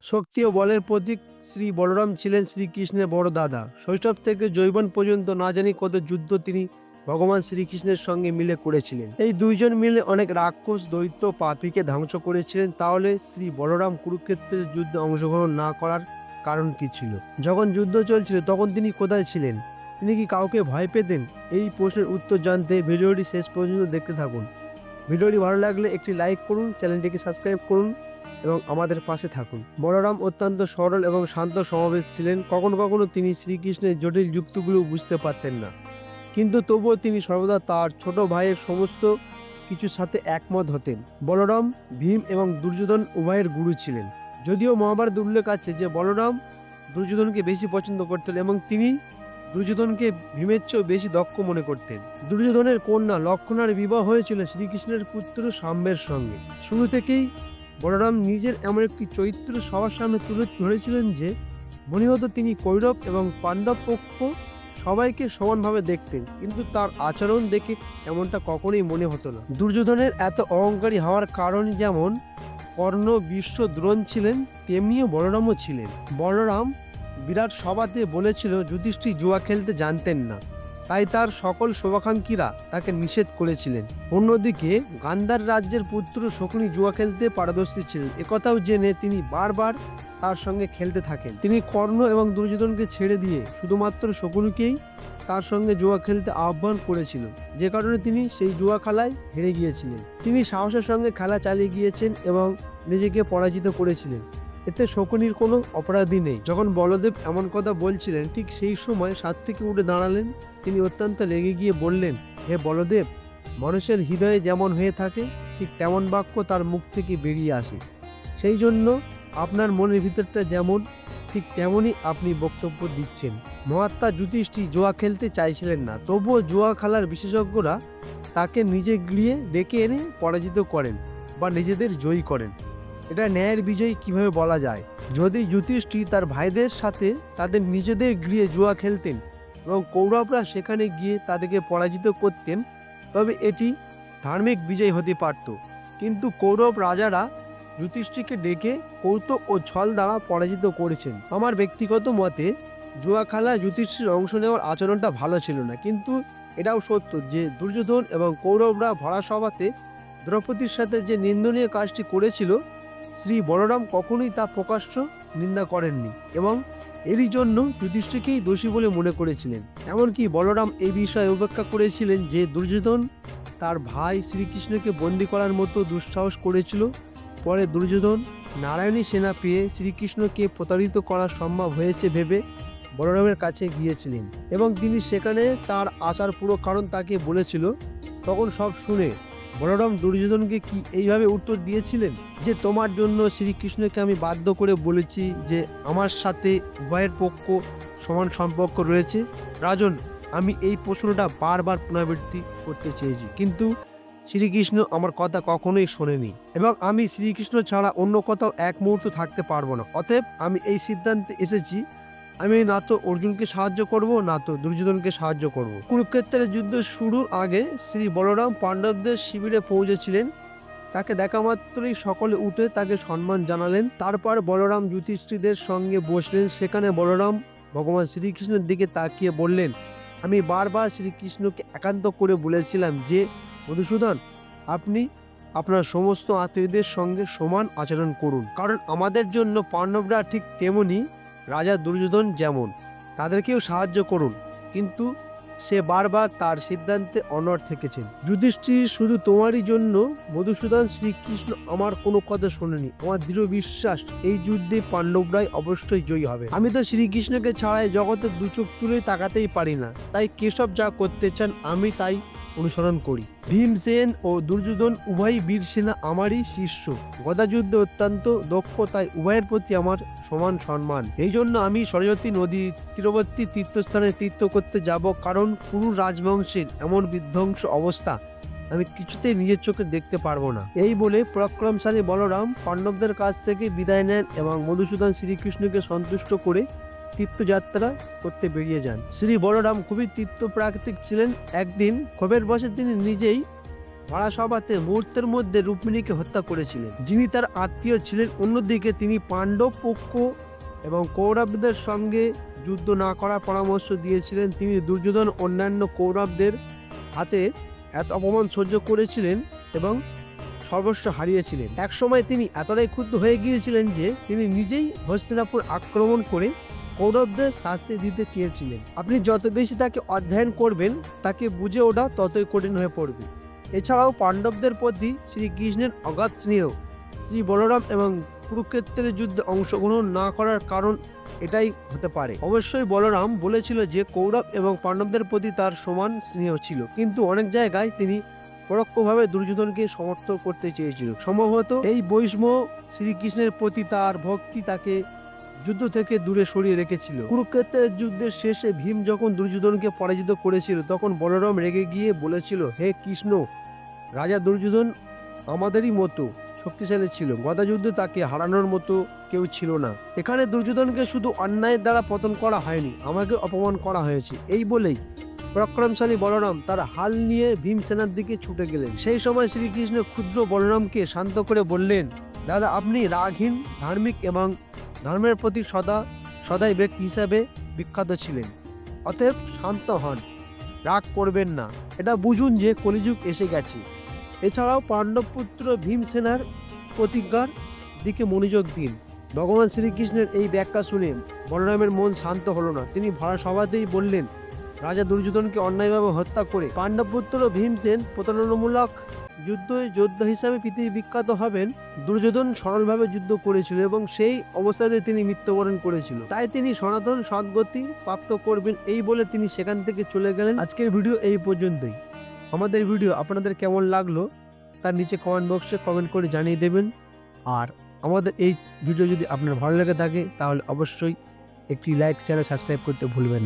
শক্তি ও বলের প্রতীক শ্রী বলরাম ছিলেন শ্রীকৃষ্ণের বড় দাদা। শৈশব থেকে যৌবন পর্যন্ত না জানি কত যুদ্ধ তিনি ভগবান শ্রীকৃষ্ণের সঙ্গে মিলে করেছিলেন। এই দুইজন মিলে অনেক রাক্ষস দৈত্য পাপীকে ধ্বংস করেছিলেন। তাহলে শ্রী বলরাম কুরুক্ষেত্রের যুদ্ধে অংশগ্রহণ না করার কারণ কি ছিল? যখন যুদ্ধ চলছিল তখন তিনি কোথায় ছিলেন? তিনি কি কাউকে ভয় পেতেন? এই প্রশ্নের উত্তর জানতে ভিডিওটি শেষ পর্যন্ত দেখতে থাকুন। ভিডিওটি ভালো লাগলে একটি লাইক করুন, চ্যানেলটিকে সাবস্ক্রাইব করুন এবং আমাদের পাশে থাকুন। বলরাম অত্যন্ত সরল এবং শান্ত সমাবেশ ছিলেন। কখনো কখনো তিনি শ্রীকৃষ্ণের জটিল যুক্তিগুলো বুঝতে পারতেন না, কিন্তু তবুও তিনি সর্বদা তার ছোট ভাইয়ের সমস্ত কিছুর সাথে একমত হতেন। বলরাম ভীম এবং দুর্যোধন উভয়ের গুরু ছিলেন। যদিও মহাভারত উল্লেখ আছে যে বলরাম দুর্যোধনকে বেশি পছন্দ করতেন এবং তিনি দুর্যোধনকে ভীমের চেয়েও বেশি দক্ষ মনে করতেন। দুর্যোধনের কন্যা লক্ষণার বিবাহ হয়েছিল শ্রীকৃষ্ণের পুত্র সাম্বের সঙ্গে। শুরু থেকেই বলরাম নিজের এমন একটি চরিত্র সবার সামনে তুলে ধরেছিলেন যে মনে হতো তিনি কৌরব এবং পাণ্ডব পক্ষ সবাইকে সমানভাবে দেখতেন, কিন্তু তার আচরণ দেখে এমনটা কখনোই মনে হতো না। দুর্যোধনের এত অহংকারী হওয়ার কারণ যেমন কর্ণ, ভীষ্ম, দ্রোণ ছিলেন, তেমনিও বলরামও ছিলেন। বলরাম বিরাট সভাতে বলেছিল যুধিষ্ঠির জুয়া খেলতে জানতেন না, তাই তার সকল শুভাকাঙ্ক্ষীরা তাকে নিষেধ করেছিলেন। অন্যদিকে গান্ধার রাজ্যের পুত্র শকুনি জুয়া খেলতে পারদর্শী ছিলেন। একথাও জেনে তিনি বারবার তার সঙ্গে খেলতে থাকেন। তিনি কর্ণ এবং দুর্যোধনকে ছেড়ে দিয়ে শুধুমাত্র শকুনিকেই তার সঙ্গে জুয়া খেলতে আহ্বান করেছিল, যে কারণে তিনি সেই জুয়া খেলায় হেরে গিয়েছিলেন। তিনি সাহসের সঙ্গে খেলা চালিয়ে গিয়েছেন এবং নিজেকে পরাজিত করেছিলেন। এতে শকুনির কোনো অপরাধী নেই। যখন বলদেব এমন কথা বলছিলেন, ঠিক সেই সময় সাত থেকে উঠে দাঁড়ালেন। তিনি অত্যন্ত রেগে গিয়ে বললেন, হে বলদেব, মানুষের হৃদয়ে যেমন হয়ে থাকে ঠিক তেমন বাক্য তার মুখ থেকে বেরিয়ে আসে। সেই জন্য আপনার মনের ভিতরটা যেমন ঠিক তেমনই আপনি বক্তব্য দিচ্ছেন। মহাত্মা যুধিষ্ঠির জুয়া খেলতে চাইছিলেন না, তবুও জুয়া খেলার বিশেষজ্ঞরা তাকে নিজে গৃহে ডেকে এনে পরাজিত করেন বা নিজেদের জয়ী করেন। এটা ন্যায়ের বিজয় কিভাবে বলা যায়? যদি যুধিষ্ঠির তার ভাইদের সাথে তাদের নিজেদের গৃহে জুয়া খেলতেন এবং কৌরবরা সেখানে গিয়ে তাদেরকে পরাজিত করতেন, তবে এটি ধার্মিক বিজয় হতে পারত। কিন্তু কৌরব রাজারা যুধিষ্ঠিরকে ডেকে কৌতুক ও ছল দ্বারা পরাজিত করেছেন। আমার ব্যক্তিগত মতে জুয়া খেলা যুধিষ্ঠির অংশ নেওয়ার আচরণটা ভালো ছিল না, কিন্তু এটাও সত্য যে দুর্যোধন এবং কৌরবরা ভরা সভাতে দ্রৌপদীর সাথে যে নিন্দনীয় কাজটি করেছিল, শ্রী বলরাম কখনোই তা প্রকাশ্য নিন্দা করেননি এবং এরই জন্য যুধিষ্ঠিরকেই দোষী বলে মনে করেছিলেন। এমনকি বলরাম এই বিষয়ে উপেক্ষা করেছিলেন যে দুর্যোধন তার ভাই শ্রীকৃষ্ণকে বন্দী করার মতো দুঃসাহস করেছিল। পরে দুর্যোধন নারায়ণী সেনা পেয়ে শ্রীকৃষ্ণকে প্রতারিত করা সম্ভব হয়েছে ভেবে বলরামের কাছে গিয়েছিলেন এবং তিনি সেখানে তার আসার পুরো কারণ তাকে বলেছিল। তখন সব শুনে বলরাম দুর্যোধনকে কি এইভাবে উত্তর দিয়েছিলেন যে তোমার জন্য শ্রীকৃষ্ণকে আমি বাধ্য করে বলেছি যে আমার সাথে উভয়ের পক্ষ সমান সম্পর্ক রয়েছে। রাজন, আমি এই প্রশ্নটা বারবার পুনরাবৃত্তি করতে চেয়েছি, কিন্তু শ্রীকৃষ্ণ আমার কথা কখনোই শোনেনি এবং আমি শ্রীকৃষ্ণ ছাড়া অন্য কোথাও এক মুহূর্ত থাকতে পারবো না। অতএব আমি এই সিদ্ধান্তে এসেছি, আমি না তো অর্জুনকে সাহায্য করব, না তো দুর্যোধনকে সাহায্য করব। কুরুক্ষেত্রের যুদ্ধ শুরুর আগে শ্রী বলরাম পাণ্ডবদের শিবিরে পৌঁছেছিলেন। তাকে দেখা মাত্রই সকলে উঠে তাকে সম্মান জানালেন। তারপর বলরাম যুধিষ্ঠিরদের সঙ্গে বসলেন। সেখানে বলরাম ভগবান শ্রীকৃষ্ণের দিকে তাকিয়ে বললেন, আমি বারবার শ্রীকৃষ্ণকে একান্ত করে বলেছিলাম যে মধুসূদন, আপনি আপনার সমস্ত আত্মীয়দের সঙ্গে সমান আচরণ করুন, কারণ আমাদের জন্য পাণ্ডবরা ঠিক তেমনি রাজা দুর্যোধন যেমন, তাদেরকেও সাহায্য করুন। কিন্তু সে বারবার তার সিদ্ধান্তে অনড় থেকেছেন। যুধিষ্ঠির, শুধু তোমারই জন্য মধুসূদন, শ্রীকৃষ্ণ আমার কোনো কথা শোনেনি। আমার দৃঢ় বিশ্বাস এই যুদ্ধে পাণ্ডবরাই অবশ্যই জয়ী হবে। আমি তো শ্রীকৃষ্ণকে ছাড়াই জগতের দু চোখ তুলে তাকাতেই পারি না, তাই কেশব যা করতে চান আমি তাই অনুসরণ করি। ভীমসেন ও দুর্যোধন উভয় বীর সেনা আমারই শিষ্য, গদাযুদ্ধে অত্যন্ত দক্ষ, তাই উভয়ের প্রতি আমার সমান সম্মান। এই জন্য আমি সরস্বতী নদী তীরবর্তী তীর্থস্থানে তীর্থ করতে যাব, কারণ কুরু রাজবংশের এমন বিধ্বংস অবস্থা আমি কিছুতেই নিজের চোখে দেখতে পারবো না। এই বলে পরাক্রমশালী বলরাম পাণ্ডবদের কাছ থেকে বিদায় নেন এবং মধুসূদন শ্রীকৃষ্ণকে সন্তুষ্ট করে তীর্থযাত্রা করতে বেরিয়ে যান। শ্রী বলরাম খুবই তীর্থ প্রাকৃতিক ছিলেন। একদিন ক্ষোভের বশে তিনি নিজেই ভাড়াসভাতে মুহূর্তের মধ্যে রুক্মিণীকে হত্যা করেছিলেন, যিনি তার আত্মীয় ছিলেন। অন্যদিকে তিনি পাণ্ডব পক্ষ এবং কৌরবদের সঙ্গে যুদ্ধ না করার পরামর্শ দিয়েছিলেন। তিনি দুর্যোধন অন্যান্য কৌরবদের হাতে এত অপমান সহ্য করেছিলেন এবং সর্বস্ব হারিয়েছিলেন। একসময় তিনি এতটাই ক্ষুব্ধ হয়ে গিয়েছিলেন যে তিনি নিজেই হস্তিনাপুর আক্রমণ করে কৌরবদের শাস্তি দিতে চেয়েছিলেন। আপনি যত বেশি তাকে অধ্যয়ন করবেন, তাকে বুঝে ওঠা ততই কঠিন হয়ে পড়বে। এছাড়াও পাণ্ডবদের প্রতি শ্রীকৃষ্ণের অগাধ স্নেহ শ্রী বলরাম এবং কুরুক্ষেত্রের যুদ্ধে অংশগ্রহণ না করার কারণ এটাই হতে পারে। অবশ্যই বলরাম বলেছিল যে কৌরব এবং পাণ্ডবদের প্রতি তার সমান স্নেহ ছিল, কিন্তু অনেক জায়গায় তিনি পরোক্ষভাবে দুর্যোধনকে সমর্থন করতে চেয়েছিল। সম্ভবত এই বৈষম্য শ্রীকৃষ্ণের প্রতি তার ভক্তি তাকে যুদ্ধ থেকে দূরে সরিয়ে রেখেছিল। কুরুক্ষেত্রের যুদ্ধের শেষে ভীম যখন দুর্যোধনকে পরাজিত করেছিল, তখন বলরাম রেগে গিয়ে বলেছিল, হে কৃষ্ণ, রাজা দুর্যোধন আমাদেরই মতো শক্তিশালী ছিল, গদাযুদ্ধে তাকে হারানোর মতো কেউ ছিল না। এখানে দুর্যোধনকে শুধু অন্যায়ের দ্বারা পতন করা হয়নি, আমাকে অপমান করা হয়েছে। এই বলেই পরাক্রমশালী বলরাম তার হাল নিয়ে ভীমসেনার দিকে ছুটে গেলেন। সেই সময় শ্রীকৃষ্ণ ক্ষুদ্র বলরামকে শান্ত করে বললেন, দাদা, আপনি রাগহীন, ধার্মিক এবং ধর্মের প্রতি সদাই ব্যক্তি হিসাবে বিখ্যাত ছিলেন। অতএব শান্ত হন, রাগ করবেন না। এটা বুঝুন যে কলিযুগ এসে গেছে। এছাড়াও পাণ্ডবপুত্র ভীমসেনার প্রতিজ্ঞার দিকে মনোযোগ দিন। ভগবান শ্রীকৃষ্ণের এই ব্যাখ্যা শুনে বলরামের মন শান্ত হলো না। তিনি ভাড়াসভাতেই বললেন, রাজা দুর্যোধনকে অন্যায়ভাবে হত্যা করে পাণ্ডবপুত্র ভীমসেন প্রতারণামূলক যোদ্ধা হিসাবে পৃথিবী বিখ্যাত হবেন। দুর্যোধন সরলভাবে যুদ্ধ করেছিল এবং সেই অবস্থাতে তিনি মৃত্যুবরণ করেছিল, তাই তিনি সনাতন সদ্গতি প্রাপ্ত করবেন। এই বলে তিনি সেখান থেকে চলে গেলেন। আজকের ভিডিও এই পর্যন্তই। আমাদের ভিডিও আপনাদের কেমন লাগলো তার নিচে কমেন্ট বক্সে কমেন্ট করে জানিয়ে দেবেন। আর আমাদের এই ভিডিও যদি আপনার ভালো লেগে থাকে তাহলে অবশ্যই একটি লাইক, শেয়ার, সাবস্ক্রাইব করতে ভুলবেন না।